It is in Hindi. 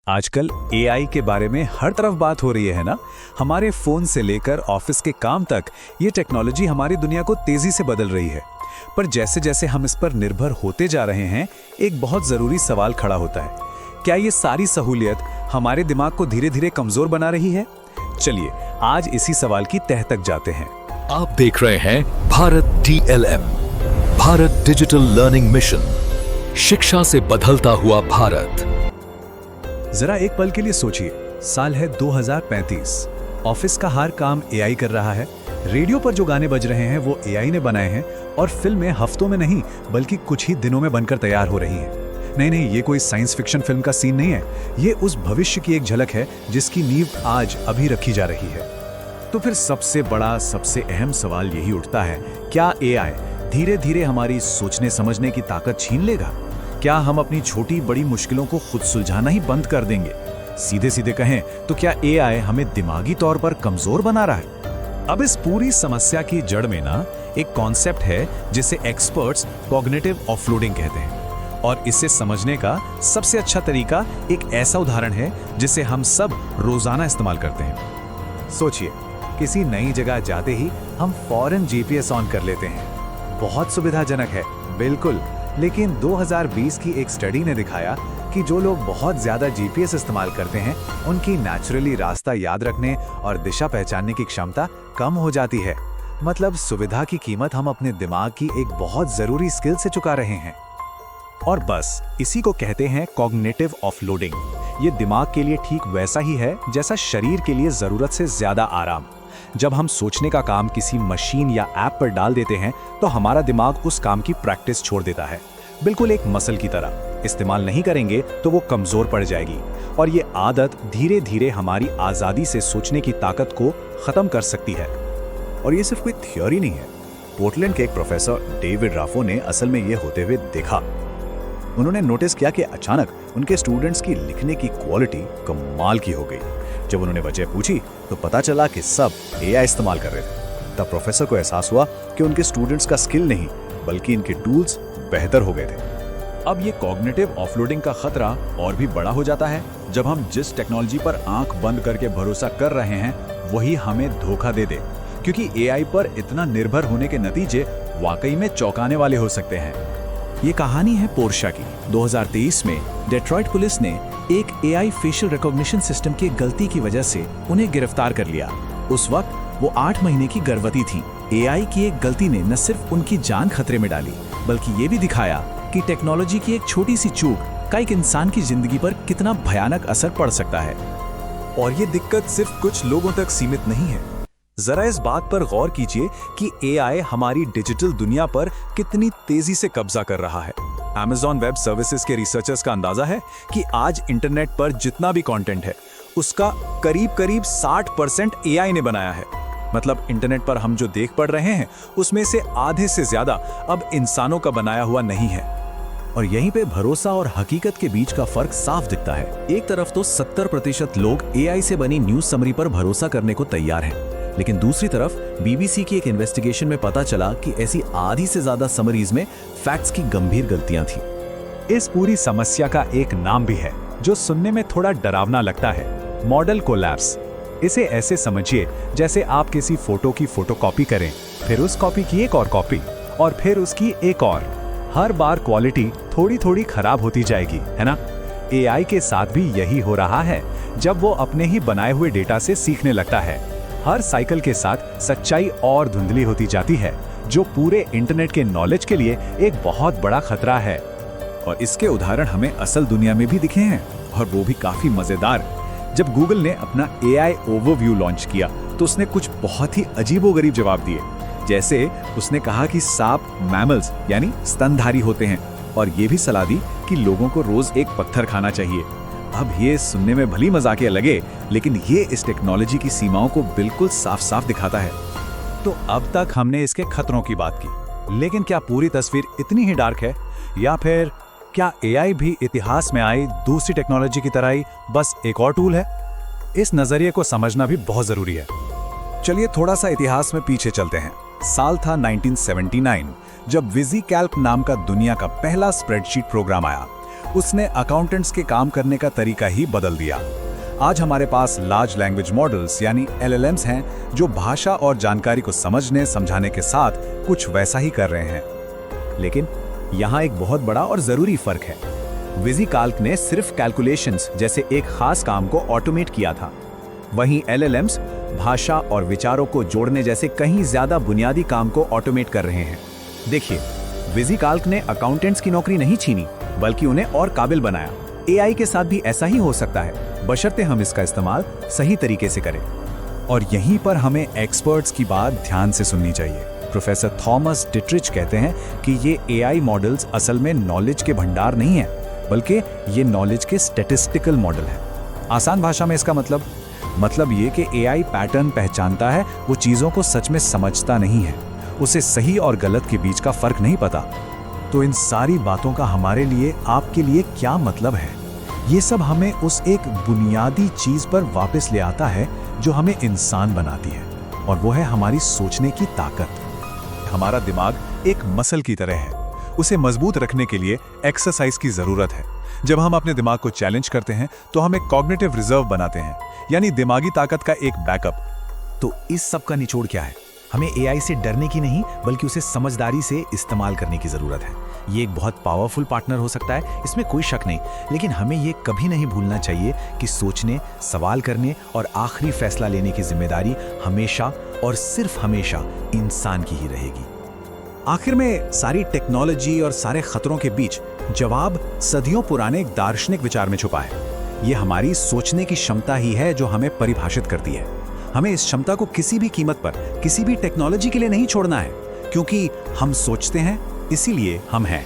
आजकल एआई के बारे में हर तरफ बात हो रही है ना। हमारे फोन से लेकर ऑफिस के काम तक ये टेक्नोलॉजी हमारी दुनिया को तेजी से बदल रही है। पर जैसे जैसे हम इस पर निर्भर होते जा रहे हैं, एक बहुत जरूरी सवाल खड़ा होता है, क्या ये सारी सहूलियत हमारे दिमाग को धीरे धीरे कमजोर बना रही है? चलिए आज इसी सवाल की तह तक जाते हैं। आप देख रहे हैं Bharat DLM, Bharat digital learning mission, शिक्षा से बदलता हुआ भारत। जरा एक पल के लिए सोचिए, साल है 2035, ऑफिस का हर काम एआई कर रहा है, रेडियो पर जो गाने बज रहे हैं वो एआई ने बनाए हैं और फिल्में हफ्तों में नहीं बल्कि कुछ ही दिनों में बनकर तैयार हो रही हैं। नहीं, ये कोई साइंस फिक्शन फिल्म का सीन नहीं है, ये उस भविष्य की एक झलक है जिसकी नींव आज अभी रखी जा रही है। तो फिर सबसे बड़ा, सबसे अहम सवाल यही उठता है, क्या एआई धीरे धीरे हमारी सोचने समझने की ताकत छीन लेगा? क्या हम अपनी छोटी बड़ी मुश्किलों को खुद सुलझाना ही बंद कर देंगे? सीधे सीधे कहें तो क्या एआई हमें दिमागी तौर पर कमजोर बना रहा है? अब इस पूरी समस्या की जड़ में ना एक कॉन्सेप्ट है जिसे एक्सपर्ट्स कॉग्निटिव ऑफलोडिंग कहते हैं, और इसे समझने का सबसे अच्छा तरीका एक ऐसा उदाहरण है जिसे हम सब रोजाना इस्तेमाल करते हैं। सोचिए, किसी नई जगह जाते ही हम फौरन जीपीएस ऑन कर लेते हैं। बहुत सुविधाजनक है, बिल्कुल, लेकिन 2020 की एक स्टडी ने दिखाया कि जो लोग बहुत ज्यादा जीपीएस इस्तेमाल करते हैं, उनकी नेचुरली रास्ता याद रखने और दिशा पहचानने की क्षमता कम हो जाती है। मतलब सुविधा की कीमत हम अपने दिमाग की एक बहुत जरूरी स्किल से चुका रहे हैं। और बस इसी को कहते हैं कॉग्निटिव ऑफलोडिंग। ये दिमाग के लिए ठीक वैसा ही है जैसा शरीर के लिए जरूरत से ज्यादा आराम। जब हम सोचने का काम किसी मशीन या ऐप पर डाल देते हैं तो हमारा दिमाग उस काम की प्रैक्टिस छोड़ देता है, बिल्कुल एक मसल की तरह। इस्तेमाल नहीं करेंगे तो वो कमजोर पड़ जाएगी, और ये आदत धीरे धीरे हमारी आजादी से सोचने की ताकत को खत्म कर सकती है। और ये सिर्फ कोई थ्योरी नहीं है, पोर्टलैंड के एक प्रोफेसर डेविड राफो ने असल में ये होते हुए देखा। उन्होंने नोटिस किया कि अचानक उनके स्टूडेंट्स की लिखने की क्वालिटी कमाल की हो गई। जब उन्होंने वजह पूछी तो पता चला कि सब एआई इस्तेमाल कर रहे थे। तब प्रोफेसर को एहसास हुआ कि उनके स्टूडेंट्स का स्किल नहीं बल्कि इनके टूल्स बेहतर हो गए थे। अब ये कॉग्निटिव ऑफलोडिंग का खतरा और भी बड़ा हो जाता है जब हम जिस टेक्नोलॉजी पर आंख बंद करके भरोसा कर रहे हैं वही हमें धोखा दे दे, क्योंकि एआई पर इतना निर्भर होने के नतीजे वाकई में चौंकाने वाले हो सकते हैं। ये कहानी है पोर्शा की। 2023 में डेट्रॉइट पुलिस ने एक एआई फेशियल रिकॉग्निशन सिस्टम की गलती की वजह से उन्हें गिरफ्तार कर लिया। उस वक्त वो 8 महीने की गर्भवती थी। एआई की एक गलती ने न सिर्फ उनकी जान खतरे में डाली, बल्कि ये भी दिखाया कि टेक्नोलॉजी की एक छोटी सी चूक का एक इंसान की जिंदगी पर कितना भयानक असर पड़ सकता है। और ये दिक्कत सिर्फ कुछ लोगों तक सीमित नहीं है। जरा इस बात पर गौर कीजिए कि एआई हमारी डिजिटल दुनिया पर कितनी तेजी से कब्जा कर रहा है। Amazon वेब सर्विसेज के रिसर्चर्स का अंदाजा है कि आज इंटरनेट पर जितना भी कंटेंट है उसका करीब 60% एआई ने बनाया है। मतलब इंटरनेट पर हम जो देख पढ़ रहे हैं उसमें से आधे से ज्यादा अब इंसानों का बनाया हुआ नहीं है। और यहीं पे भरोसा और हकीकत के बीच का फर्क साफ दिखता है। एक तरफ तो 70% लोग एआई से बनी न्यूज समरी पर भरोसा करने को तैयार हैं, लेकिन दूसरी तरफ बीबीसी की एक इन्वेस्टिगेशन में पता चला कि ऐसी आधी से ज्यादा समरीज में फैक्ट्स की गंभीर गलतियां थी। इस पूरी समस्या का एक नाम भी है जो सुनने में थोड़ा डरावना लगता है, मॉडल कोलैप्स। इसे ऐसे समझिए जैसे आप किसी फोटो की फोटोकॉपी करें, फिर उस कॉपी की एक और कॉपी, और फिर उसकी एक और। हर बार क्वालिटी थोड़ी थोड़ी खराब होती जाएगी, है ना? एआई के साथ भी यही हो रहा है। जब वो अपने ही बनाए हुए डेटा से सीखने लगता है, हर साइकिल के साथ सच्चाई और धुंधली होती जाती है, जो पूरे इंटरनेट के नॉलेज के लिए एक बहुत बड़ा खतरा है। और इसके उदाहरण हमें असल दुनिया में भी दिखे हैं, और वो भी काफी मजेदार। जब गूगल ने अपना एआई ओवरव्यू लॉन्च किया तो उसने कुछ बहुत ही अजीबोगरीब जवाब दिए। जैसे उसने कहा कि सांप मैमल्स यानी स्तनधारी होते हैं, और ये भी सलाह दी कि लोगों को रोज एक पत्थर खाना चाहिए। अब ये सुनने में भली मजाकिया लगे, लेकिन ये इस टेक्नोलॉजी की सीमाओं को बिल्कुल साफ साफ दिखाता है। तो अब तक हमने इसके खतरों की बात की, लेकिन क्या पूरी तस्वीर इतनी ही डार्क है? या फिर क्या एआई भी इतिहास में आई दूसरी टेक्नोलॉजी की तरह ही बस एक और टूल है? इस नजरिए को समझना भी बहुत जरूरी है। चलिए थोड़ा सा इतिहास में पीछे चलते हैं। साल था 1979, जब विज़ीकैल्क नाम का दुनिया का पहला स्प्रेडशीट प्रोग्राम आया। उसने अकाउंटेंट्स के काम करने का तरीका ही बदल दिया। आज हमारे पास लार्ज लैंग्वेज मॉडल्स यानी LLMs हैं जो भाषा और जानकारी को समझने समझाने के साथ कुछ वैसा ही कर रहे हैं। लेकिन यहाँ एक बहुत बड़ा और जरूरी फर्क है। विज़ीकाल्क ने सिर्फ कैलकुलेशंस जैसे एक खास काम को ऑटोमेट किया था, वहीं LLMs भाषा और विचारों को जोड़ने जैसे कहीं ज्यादा बुनियादी काम को ऑटोमेट कर रहे हैं। देखिए, विज़ीकाल्क ने अकाउंटेंट्स की नौकरी नहीं छीनी, बल्कि उन्हें और काबिल बनाया। AI के साथ भी ऐसा ही हो सकता है, बशर्ते हम इसका इस्तेमाल सही तरीके से करें। और यहीं पर हमें एक्सपर्ट्स की बात ध्यान से सुननी चाहिए। प्रोफेसर थॉमस डिट्रिच कहते हैं कि ये AI मॉडल्स असल में नॉलेज के भंडार नहीं है, बल्कि ये नॉलेज के स्टैटिस्टिकल मॉडल है। आसान भाषा में इसका मतलब ये कि AI पैटर्न पहचानता है, वो चीज़ों को सच में समझता नहीं है, उसे सही और गलत के बीच का फर्क नहीं पता। तो इन सारी बातों का हमारे लिए, आपके लिए क्या मतलब है? ये सब हमें उस एक बुनियादी चीज़ पर वापस ले आता है जो हमें इंसान बनाती है, और वो है हमारी सोचने की ताकत। हमारा दिमाग एक मसल की तरह है, उसे मजबूत रखने के लिए एक्सरसाइज की जरूरत है। जब हम अपने दिमाग को चैलेंज करते हैं तो हम एक कॉग्निटिव रिजर्व बनाते हैं, यानी दिमागी ताकत का एक बैकअप। तो इस सब का निचोड़ क्या है? हमें AI से डरने की नहीं, बल्कि उसे समझदारी से इस्तेमाल करने की जरूरत है। ये एक बहुत पावरफुल पार्टनर हो सकता है, इसमें कोई शक नहीं, लेकिन हमें ये कभी नहीं भूलना चाहिए कि सोचने, सवाल करने और आखिरी फैसला लेने की जिम्मेदारी हमेशा और सिर्फ हमेशा इंसान की ही रहेगी। आखिर में सारी टेक्नोलॉजी और सारे खतरों के बीच जवाब सदियों पुराने एक दार्शनिक विचार में छुपा है। ये हमारी सोचने की क्षमता ही है जो हमें परिभाषित करती है। हमें इस क्षमता को किसी भी कीमत पर, किसी भी टेक्नोलॉजी के लिए नहीं छोड़ना है, क्योंकि हम सोचते हैं, इसीलिए हम हैं।